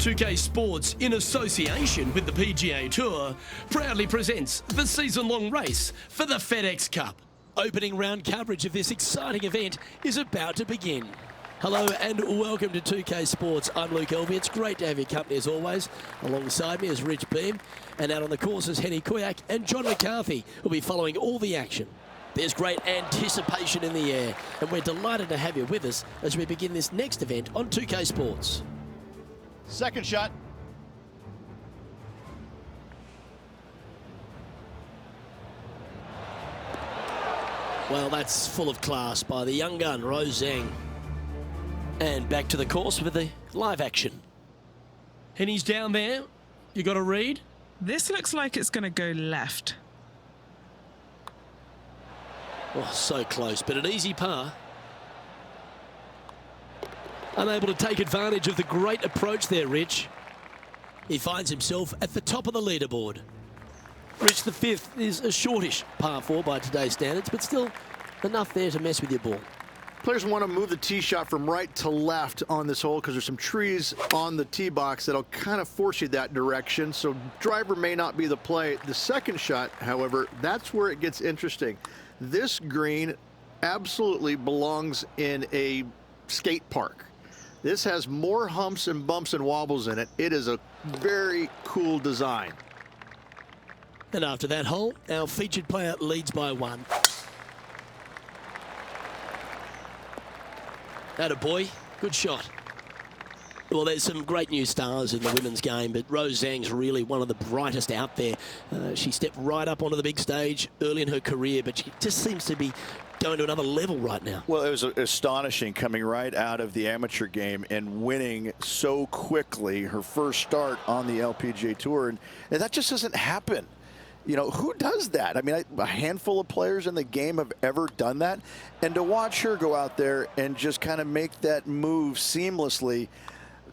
2K Sports, in association with the PGA Tour, proudly presents the season-long race for the FedEx Cup. Opening round coverage of this exciting event is about to begin. Hello and welcome to 2K Sports. I'm Luke Elvey. It's great to have your company as always. Alongside me is Rich Beam, and out on the course is Henny Kuyak and John McCarthy, who'll be following all the action. There's great anticipation in the air, and we're delighted to have you with us as we begin this next event on 2K Sports. Second shot. Well, that's full of class by the young gun, Rose Zhang. And back to the course with the live action. Henny's down there. You got a read? This looks like it's going to go left. Oh, so close, but an easy par. Unable to take advantage of the great approach there, Rich. He finds himself at the top of the leaderboard. Rich, the fifth is a shortish par 4 by today's standards, but still enough there to mess with your ball. Players want to move the tee shot from right to left on this hole because there's some trees on the tee box that'll kind of force you that direction, so driver may not be the play. The second shot, however, that's where it gets interesting. This green absolutely belongs in a skate park. This has more humps and bumps and wobbles in it. It is a very cool design. And after that hole, our featured player leads by 1. Attaboy, good shot. Well, there's some great new stars in the women's game, but Rose Zhang's really one of the brightest out there. She stepped right up onto the big stage early in her career, but she just seems to be going to another level right now. Well, it was astonishing coming right out of the amateur game and winning so quickly her first start on the LPGA Tour, and that just doesn't happen. You know, who does that? I mean, a handful of players in the game have ever done that, and to watch her go out there and just kind of make that move seamlessly,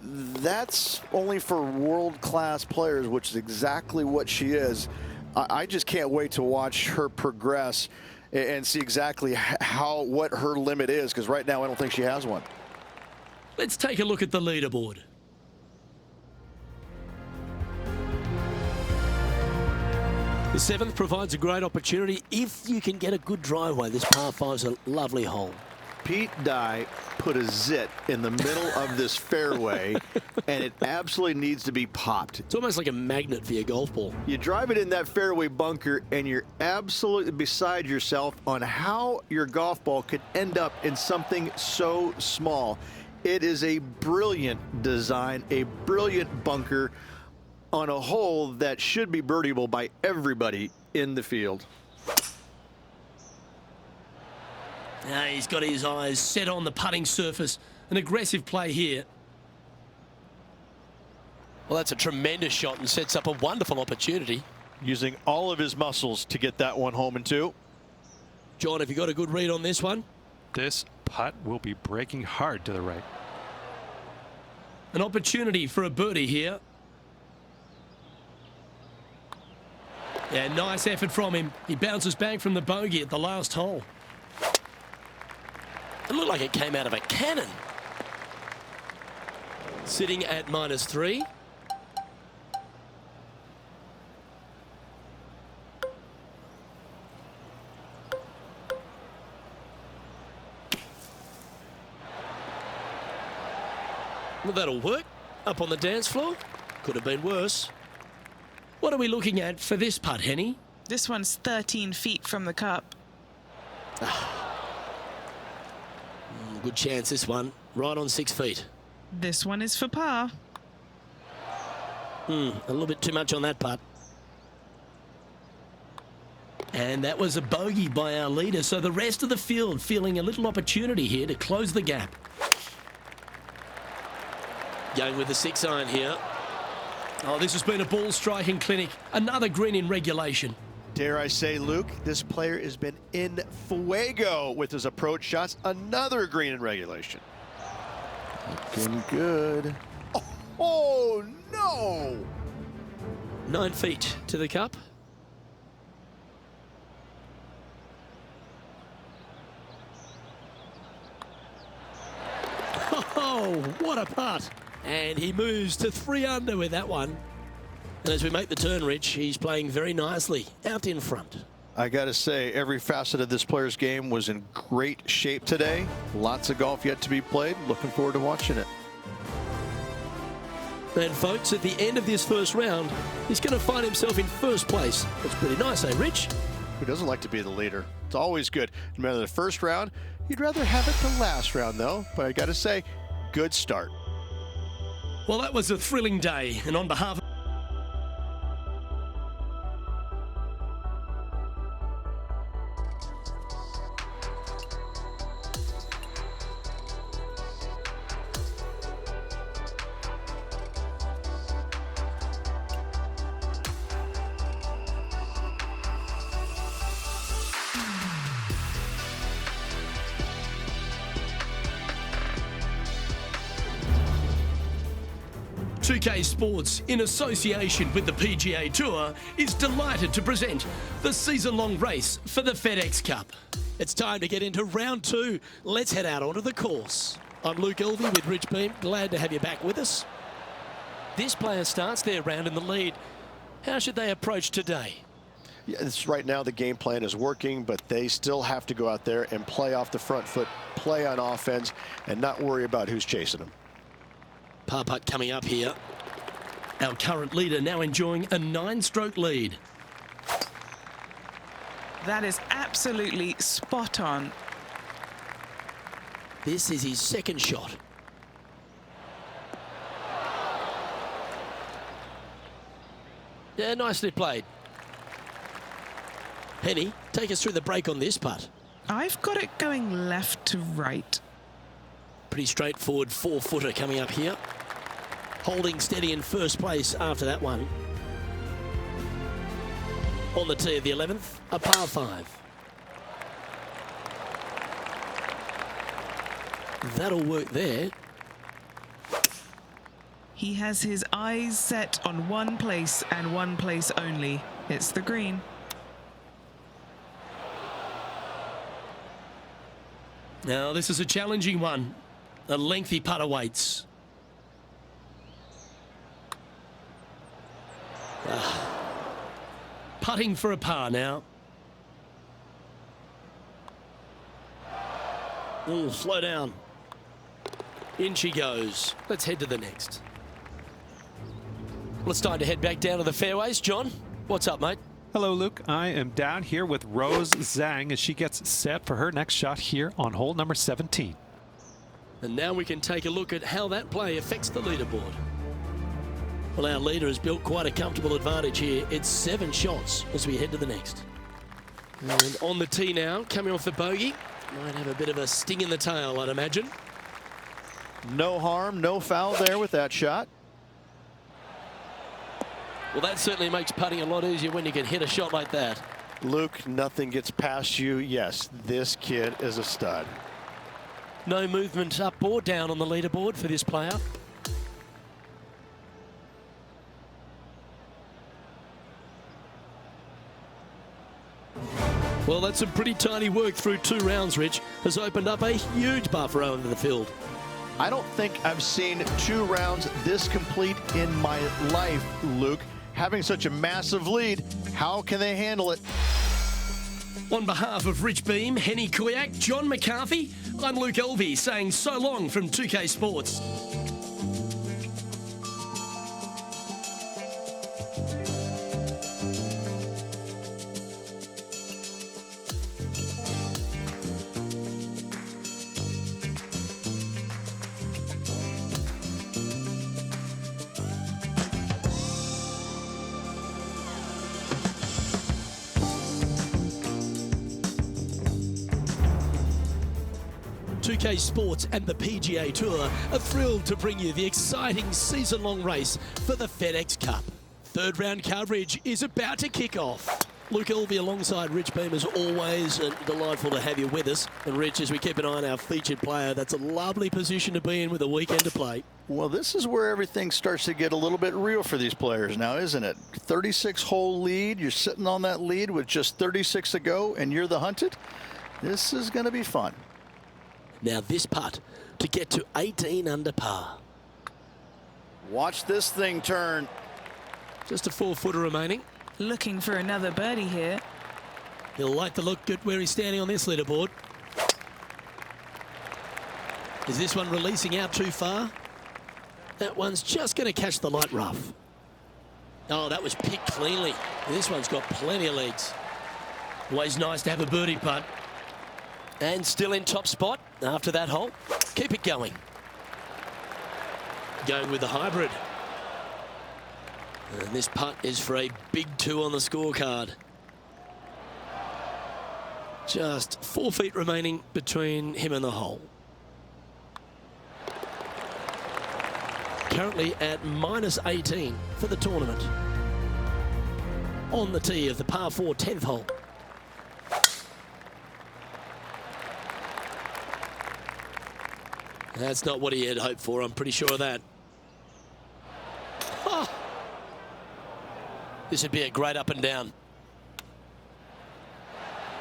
that's only for world-class players, which is exactly what she is. I just can't wait to watch her progress and see exactly what her limit is, because right now I don't think she has one. Let's take a look at the leaderboard. The 7th provides a great opportunity if you can get a good driveway. This par 5 is a lovely hole. Pete Dye put a zit in the middle of this fairway, and it absolutely needs to be popped. It's almost like a magnet for your golf ball. You drive it in that fairway bunker, and you're absolutely beside yourself on how your golf ball could end up in something so small. It is a brilliant design, a brilliant bunker on a hole that should be birdieable by everybody in the field. Now he's got his eyes set on the putting surface. An aggressive play here. Well, that's a tremendous shot and sets up a wonderful opportunity. Using all of his muscles to get that one home in 2. John, have you got a good read on this one? This putt will be breaking hard to the right. An opportunity for a birdie here. Yeah, nice effort from him. He bounces back from the bogey at the last hole. It looked like it came out of a cannon. Sitting at -3. Well, that'll work. Up on the dance floor. Could have been worse. What are we looking at for this putt, Henny? This one's 13 feet from the cup. Good chance, this one. Right on 6 feet. This one is for par. A little bit too much on that putt. And that was a bogey by our leader, so the rest of the field feeling a little opportunity here to close the gap. Going with the 6-iron here. Oh, this has been a ball striking clinic. Another green in regulation. Dare I say, Luke, this player has been in fuego with his approach shots. Another green in regulation. Looking good. Oh no! 9 feet to the cup. Oh, what a putt. And he moves to 3 under with that one. And as we make the turn, Rich, he's playing very nicely out in front. I got to say, every facet of this player's game was in great shape today. Lots of golf yet to be played. Looking forward to watching it. And folks, at the end of this first round, he's going to find himself in first place. That's pretty nice, eh, Rich? Who doesn't like to be the leader? It's always good. No matter the first round, you'd rather have it the last round, though. But I got to say, good start. Well, that was a thrilling day, and on behalf of UK Sports, in association with the PGA Tour, is delighted to present the season-long race for the FedEx Cup. It's time to get into round 2. Let's head out onto the course. I'm Luke Elvey with Rich Beam. Glad to have you back with us. This player starts their round in the lead. How should they approach today? Yeah, it's right now the game plan is working, but they still have to go out there and play off the front foot, play on offense, and not worry about who's chasing them. Par putt coming up here. Our current leader now enjoying a 9-stroke lead. That is absolutely spot on. This is his second shot. Yeah, nicely played. Penny, take us through the break on this putt. I've got it going left to right. Pretty straightforward 4-footer coming up here. Holding steady in first place after that one. On the tee of the 11th, a par 5. That'll work there. He has his eyes set on one place and one place only. It's the green. Now, this is a challenging one. A lengthy putt awaits. Putting for a par now. Ooh, slow down. In she goes. Let's head to the next. Well, it's time to head back down to the fairways. John, what's up, mate? Hello, Luke. I am down here with Rose Zhang as she gets set for her next shot here on hole number 17. And now we can take a look at how that play affects the leaderboard. Well, our leader has built quite a comfortable advantage here. It's 7 shots as we head to the next. And on the tee now, coming off the bogey. Might have a bit of a sting in the tail, I'd imagine. No harm, no foul there with that shot. Well, that certainly makes putting a lot easier when you can hit a shot like that. Luke, nothing gets past you. Yes, this kid is a stud. No movement up or down on the leaderboard for this player. Well, that's some pretty tiny work through 2 rounds, Rich. Has opened up a huge buffer over the field. I don't think I've seen 2 rounds this complete in my life, Luke. Having such a massive lead, how can they handle it? On behalf of Rich Beam, Henny Kuyak, John McCarthy, I'm Luke Elvey saying so long from 2K Sports. UK Sports and the PGA Tour are thrilled to bring you the exciting season-long race for the FedEx Cup. Third round coverage is about to kick off. Luke Elvey alongside Rich Beam as always, and delightful to have you with us. And Rich, as we keep an eye on our featured player, that's a lovely position to be in with a weekend to play. Well, this is where everything starts to get a little bit real for these players now, isn't it? 36-hole lead. You're sitting on that lead with just 36 to go, and you're the hunted. This is going to be fun. Now this putt to get to 18 under par. Watch this thing turn. Just a 4-footer remaining. Looking for another birdie here. He'll like the look at where he's standing on this leaderboard. Is this one releasing out too far? That one's just going to catch the light rough. Oh, that was picked cleanly. This one's got plenty of legs. Always nice to have a birdie putt. And still in top spot after that hole. Keep it going. Going with the hybrid. And this putt is for a big 2 on the scorecard. Just 4 feet remaining between him and the hole. Currently at -18 for the tournament. On the tee of the par 4 10th hole. That's not what he had hoped for, I'm pretty sure of that. Oh. This would be a great up and down.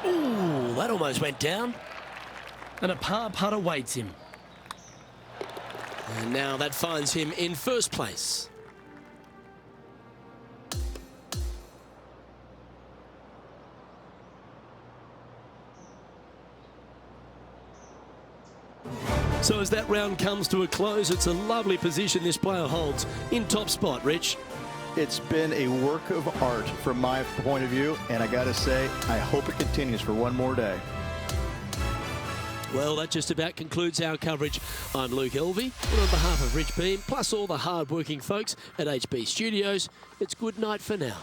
Ooh, that almost went down. And a par putt awaits him. And now that finds him in first place. So as that round comes to a close, it's a lovely position this player holds in top spot, Rich. It's been a work of art from my point of view, and I gotta say, I hope it continues for one more day. Well, that just about concludes our coverage. I'm Luke Elvey, and on behalf of Rich Beam, plus all the hard-working folks at HB Studios, it's good night for now.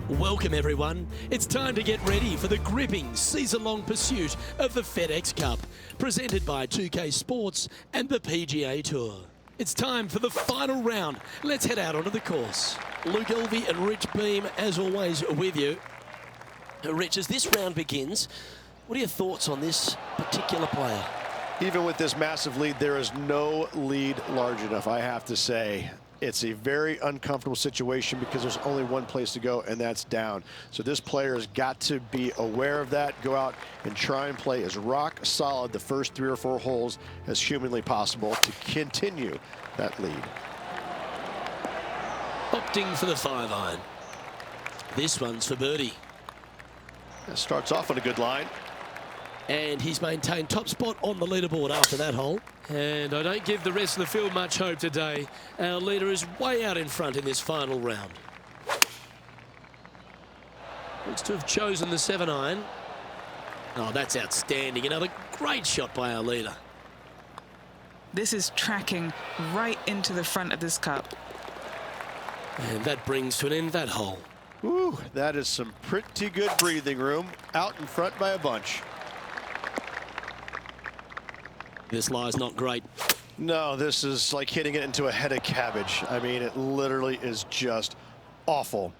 Welcome everyone. It's time to get ready for the gripping season-long pursuit of the FedEx Cup, presented by 2K Sports and the PGA Tour. It's time for the final round. Let's head out onto the course. Luke Elvey and Rich Beam, as always, with you. Rich, as this round begins, what are your thoughts on this particular player? Even with this massive lead, there is no lead large enough, I have to say. It's a very uncomfortable situation because there's only one place to go, and that's down. So this player has got to be aware of that, go out and try and play as rock solid the first 3 or 4 holes as humanly possible to continue that lead. Opting for the 5-iron. This one's for birdie. That starts off on a good line. And he's maintained top spot on the leaderboard after that hole. And I don't give the rest of the field much hope today. Our leader is way out in front in this final round. Looks to have chosen the 7-iron. Oh, that's outstanding. Another great shot by our leader. This is tracking right into the front of this cup. And that brings to an end that hole. Ooh, that is some pretty good breathing room out in front by a bunch. This lie's not great. No, this is like hitting it into a head of cabbage. I mean, it literally is just awful.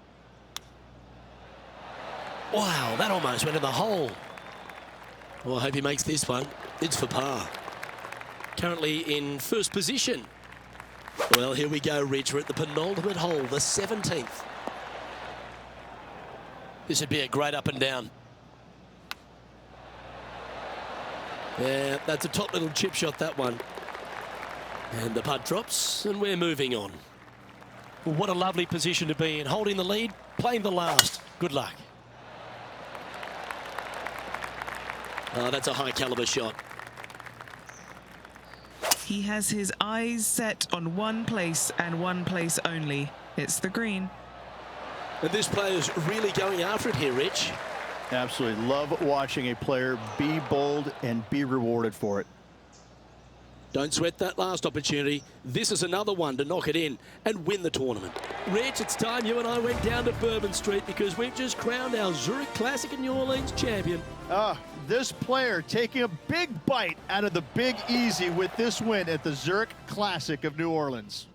Wow, that almost went in the hole. Well, I hope he makes this one. It's for par. Currently in first position. Well, here we go, Rich. We're at the penultimate hole, the 17th. This would be a great up and down. Yeah, that's a top little chip shot, that one. And the putt drops, and we're moving on. Well, what a lovely position to be in. Holding the lead, playing the last. Good luck. Oh, that's a high caliber shot. He has his eyes set on one place and one place only. It's the green. And this player's really going after it here, Rich. Absolutely love watching a player be bold and be rewarded for it. Don't sweat that last opportunity. This is another one to knock it in and win the tournament. Rich, it's time you and I went down to Bourbon Street because we've just crowned our Zurich Classic in New Orleans champion. This player taking a big bite out of the Big Easy with this win at the Zurich Classic of New Orleans.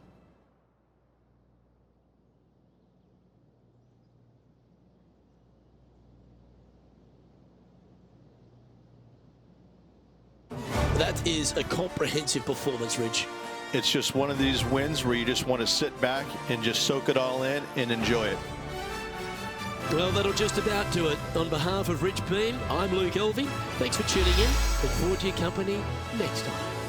That is a comprehensive performance, Rich. It's just one of these wins where you just want to sit back and just soak it all in and enjoy it. Well, that'll just about do it. On behalf of Rich Beam, I'm Luke Elvey. Thanks for tuning in. Look forward to your company next time.